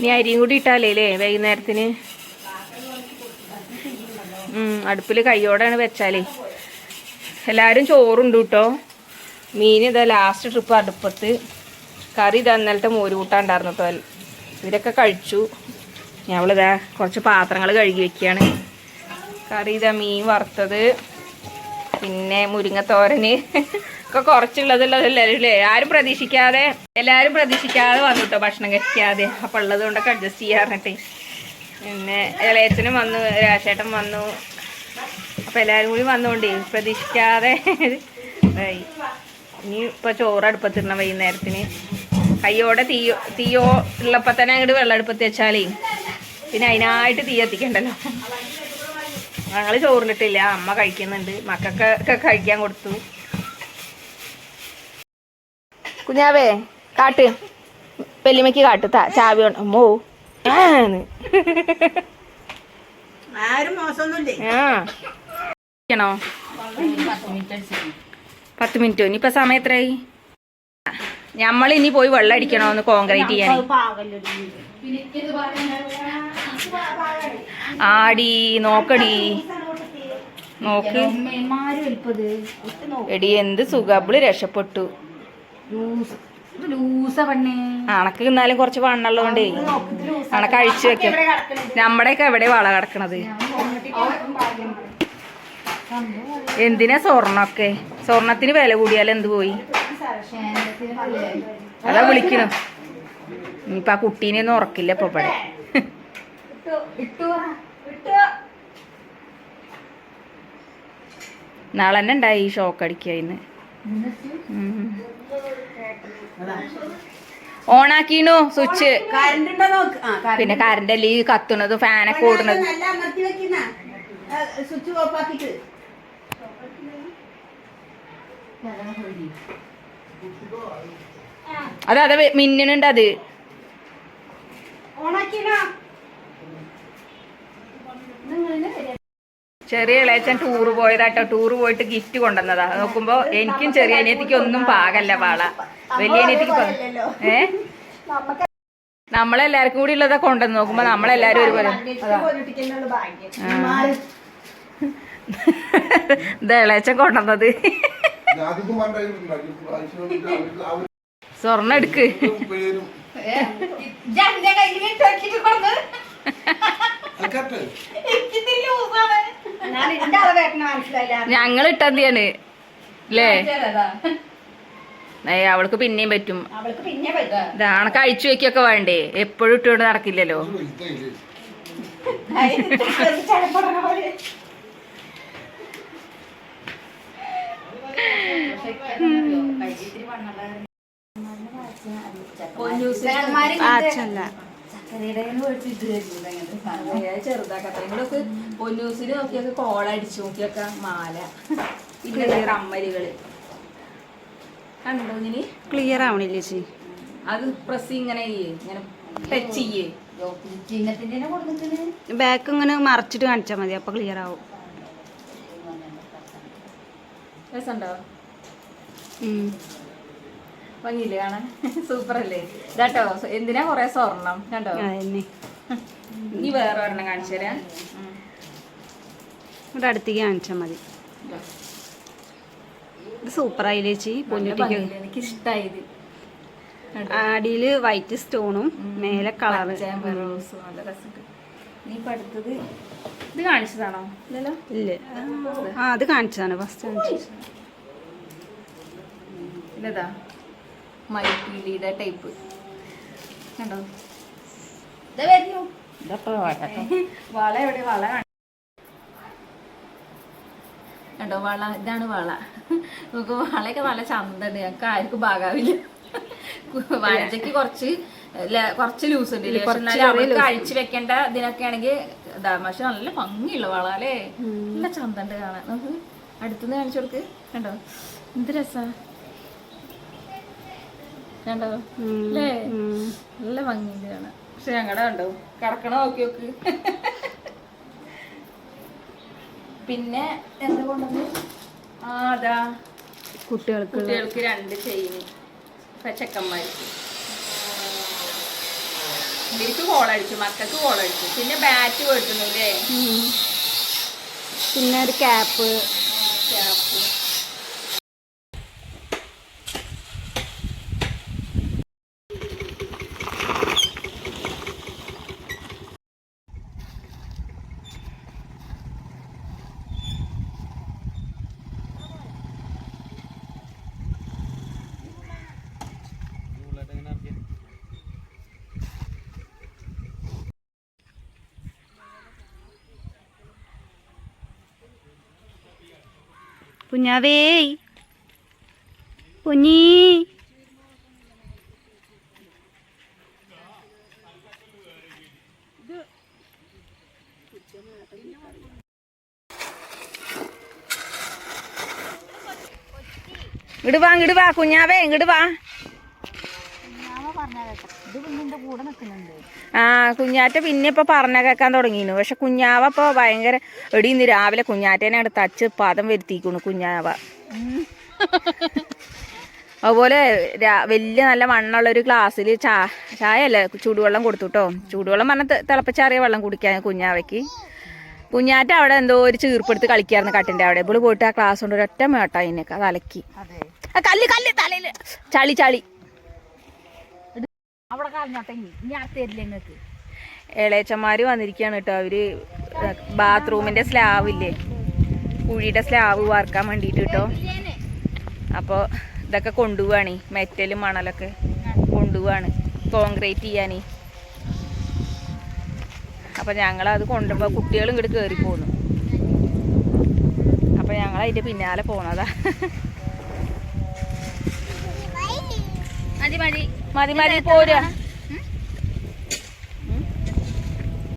ഇനി അരിയും കൂടി ഇട്ടാലേ വൈകുന്നേരത്തിന്. അടുപ്പിൽ കയ്യോടെയാണ് വെച്ചാലേ. എല്ലാവരും ചോറുണ്ട് കേട്ടോ. മീൻ ഇതാ ലാസ്റ്റ് ട്രിപ്പ് അടുപ്പത്ത്. കറി ഇതാ ഇന്നലത്തെ മോര് കൂട്ടാണ്ടായിരുന്നു കേട്ടോ. ഇവരൊക്കെ കഴിച്ചു. ഞങ്ങളിതാ കുറച്ച് പാത്രങ്ങൾ കഴുകി വെക്കുകയാണ്. കറി ഇതാ മീൻ വറുത്തത്, പിന്നെ മുരിങ്ങത്തോരന് ഒക്കെ കുറച്ചുള്ളതല്ലേ. എല്ലാവരും പ്രതീക്ഷിക്കാതെ വന്നു കേട്ടോ ഭക്ഷണം കഴിക്കാതെ. അപ്പം ഉള്ളത് കൊണ്ടൊക്കെ അഡ്ജസ്റ്റ് ചെയ്യാറിട്ടെ. പിന്നെ ഇളയച്ചനും വന്നു, രാശേട്ടൻ വന്നു. അപ്പം എല്ലാവരും കൂടി വന്നുകൊണ്ടേ പ്രതീക്ഷിക്കാതെ ഇതായി. ഇനി ഇപ്പോൾ ചോറ് അടുപ്പത്തിടണം വൈകുന്നേരത്തിന്. കയ്യോടെ തീയോ ഉള്ളപ്പോൾ തന്നെ അങ്ങോട്ട് വെള്ളം അടുപ്പത്ത് വെച്ചാലേ പിന്നെ അതിനായിട്ട് തീ എത്തിക്കണ്ടല്ലോ. ഞങ്ങൾ ചോറിനിട്ടില്ല, അമ്മ കഴിക്കുന്നുണ്ട്. മക്കൾക്കൊക്കെ കഴിക്കാൻ കൊടുത്തു. കുഞ്ഞാവേ കാട്ട്, വെല്ലുമ്മയ്ക്ക് കാട്ട് ചാവി അമ്മോ. ണോ 10 മിനിറ്റോ? ഇനിയിപ്പോൾ സമയം എത്രയായി? ഞമ്മളിനി പോയി വെള്ളം അടിക്കണോ ഒന്ന് കോൺക്രീറ്റ് ചെയ്യാൻ. ആടി നോക്കടി നോക്ക് എടി, എന്ത് സുഖബിള് രക്ഷപ്പെട്ടു. അണക്ക് എന്നാലും കുറച്ച് വണ്ണുള്ളതുകൊണ്ടേ അണക്ക് അഴിച്ചു വെക്കാം. നമ്മുടെയൊക്കെ എവിടെ വള കിടക്കണത്? എന്തിനാ സ്വർണ്ണൊക്കെ? സ്വർണത്തിന് വില കൂടിയാലും എന്ത് പോയി? അതാ വിളിക്കണു. ഇനിയിപ്പൊ ആ കുട്ടീനെ ഒന്നും ഉറക്കില്ല ഇപ്പൊ ഇവിടെ. നാളെ തന്നെ ഉണ്ടായി ഷോക്ക് അടിക്കുക. ഇന്ന് ഓണാക്കീണു സ്വിച്ച്. പിന്നെ കറണ്ട് അല്ലേ കത്തുന്നത്, ഫാനൊക്കെ ഓടുന്നത്. അതെ മിന്നുണ്ട്. അത് ചെറിയ ഇളയച്ചൻ ടൂറ് പോയതാട്ടോ. ടൂറ് പോയിട്ട് ഗിഫ്റ്റ് കൊണ്ടുവന്നതാ. നോക്കുമ്പോ എനിക്കും ചെറിയ അനിയത്തിക്ക് ഒന്നും പാകല്ല വള. വലിയ അനിയത്തിക്ക് നമ്മളെല്ലാവർക്കും കൂടി ഉള്ളതാ കൊണ്ടുവന്ന് നോക്കുമ്പോ നമ്മളെല്ലാരും ഒരുപോലെ. ഇതാ ഇളയച്ചൻ കൊണ്ടുവന്നത്. സ്വർണ്ണ എടുക്ക്. ഞങ്ങൾ ഇട്ടതിയാണ് അല്ലേ? അവൾക്ക് പിന്നെയും പറ്റും. ഇതാണ് കഴിച്ചു വെക്കൊക്കെ വേണ്ടേ? എപ്പോഴും ഇട്ടുകൊണ്ട് നടക്കില്ലല്ലോ. ചെറുതാക്കട്ടെ പൊന്നൂസിന് നോക്കിയൊക്കെ കോളടിച്ചു നോക്കിയൊക്കെ മാല, പിന്നെ കമ്മലുകള് കണ്ടോ? ഇങ്ങനെ ക്ലിയർ ആവണില്ല ചേച്ചി. അത് പ്രസ് ഇങ്ങനെ ടച്ച് ചെയ്യേ. ബാക്ക് ഇങ്ങനെ മറച്ചിട്ട് കാണിച്ചാൽ മതി, അപ്പൊ ക്ലിയർ ആവും. രസമുണ്ടോ? ഭംഗിയില്ലേ കാണാൻ? സൂപ്പർ അല്ലേ? ഇതാട്ടോ എന്തിനാ കൊറേ സ്വർണം കണ്ടോ? നീ വേറെ ഒരെണ്ണം കാണിച്ചു തരാം. ഇവിടെ അടുത്തേക്ക് കാണിച്ചാൽ മതി. ഇത് സൂപ്പറായി ചേച്ചി. പൊന്നുട്ടിക്ക് എനിക്ക് ഇഷ്ടമായി. അടിയില് വൈറ്റ് സ്റ്റോണും മേലെ കളറ് റോസും നല്ല രസമുണ്ട്. നീ ഇപ്പൊ അടുത്തത് ഇത് കാണിച്ചതാണോ? ഇല്ലല്ലോ. ഇല്ല, അത് കാണിച്ചതാണ് ഫസ്റ്റ് കാണിച്ചത്. ഇല്ലതാ മൈപ്പീലിയുടെ ടൈപ്പ് കണ്ടോ? ഇതാ വരുന്നു. വള എവിടെ? വള കണ്ടോ? വള ഇതാണ് വള. നമുക്ക് വളയൊക്കെ നല്ല ചന്തണ്ട്. ഞങ്ങൾക്ക് ആർക്കും ഭാഗാവില്ല. വാഴയ്ക്ക് കുറച്ച് ലൂസ് ഉണ്ട്. അവർക്ക് അഴിച്ചു വെക്കേണ്ട ഇതിനൊക്കെ ആണെങ്കിൽ ഇതാ. പക്ഷെ നല്ല ഭംഗിയുള്ള വള അല്ലേ? നല്ല ചന്തണ്ട് കാണാൻ. നമുക്ക് അടുത്തുനിന്ന് കാണിച്ചു കൊടുക്ക്. കണ്ടോ എന്ത് രസാ കണ്ടോ? അല്ലേ? നല്ല ഭംഗിയുണ്ട് കാണാൻ. പക്ഷെ ഞങ്ങളുടെ കണ്ടോ കിടക്കണ നോക്കി നോക്ക്. പിന്നെ എന്താ കൊണ്ടത്? അതാ കുട്ടികൾക്ക് 2 ചെയിന് ചെക്കന്മാർക്ക്. ഇവർക്ക് കോളടിച്ചു, മക്കൾക്ക് കോളടിച്ചു. പിന്നെ ബാറ്റ് മേടിക്കുന്നു അല്ലേ, പിന്നെ ഒരു ക്യാപ്പ്. കുഞ്ഞാവേ, കുഞ്ഞി. ഇങ്ങട് വാ കുഞ്ഞാവേ, ഇങ്ങട് വാ. ആ കുഞ്ഞാറ്റ പിന്നെ ഇപ്പൊ പറഞ്ഞ കേൾക്കാൻ തുടങ്ങിയിരുന്നു. പക്ഷെ കുഞ്ഞാവ ഇപ്പൊ ഭയങ്കര എടി, ഇന്ന് രാവിലെ കുഞ്ഞാറ്റേനെ അങ്ങോട്ട് തച്ച് പദം വരുത്തിക്കുന്നു കുഞ്ഞാവ. അതുപോലെ വലിയ നല്ല വണ്ണുള്ളൊരു ഗ്ലാസ്സിൽ ചായ അല്ല ചൂടുവെള്ളം കൊടുത്തു കേട്ടോ. ചൂടുവെള്ളം പറഞ്ഞാൽ തിളപ്പിച്ചാറിയ വെള്ളം കുടിക്കാൻ കുഞ്ഞാവയ്ക്ക്. കുഞ്ഞാറ്റ അവിടെ എന്തോ ഒരു ചീർപ്പെടുത്ത് കളിക്കായിരുന്നു കട്ടിൻ്റെ അവിടെ. ഇപ്പോൾ പോയിട്ട് ആ ക്ലാസ് കൊണ്ട് ഒരൊറ്റ മേട്ട അതിനൊക്കെ തലക്കി. കല്ല് തലയില് ചളി അവിടെ കളഞ്ഞോട്ടെ, ഇനി തരില്ല നിങ്ങൾക്ക്. ഇളയച്ചന്മാര് വന്നിരിക്കുകയാണ് കേട്ടോ. അവര് ബാത്റൂമിന്റെ സ്ലാവ് ഇല്ലേ, കുഴിയുടെ സ്ലാവ് വാർക്കാൻ വേണ്ടിയിട്ട് കേട്ടോ. അപ്പോൾ ഇതൊക്കെ കൊണ്ടുപോവാണ്, മെറ്റലും മണലൊക്കെ കൊണ്ടുപോവാണ് കോൺക്രീറ്റ് ചെയ്യാനേ. അപ്പം ഞങ്ങളത് കൊണ്ടുപോകുമ്പോൾ കുട്ടികളും ഇങ്ങോട്ട് കയറി പോന്നു. അപ്പം ഞങ്ങളതിൻ്റെ പിന്നാലെ പോന്നതാ. മതി പോരുക.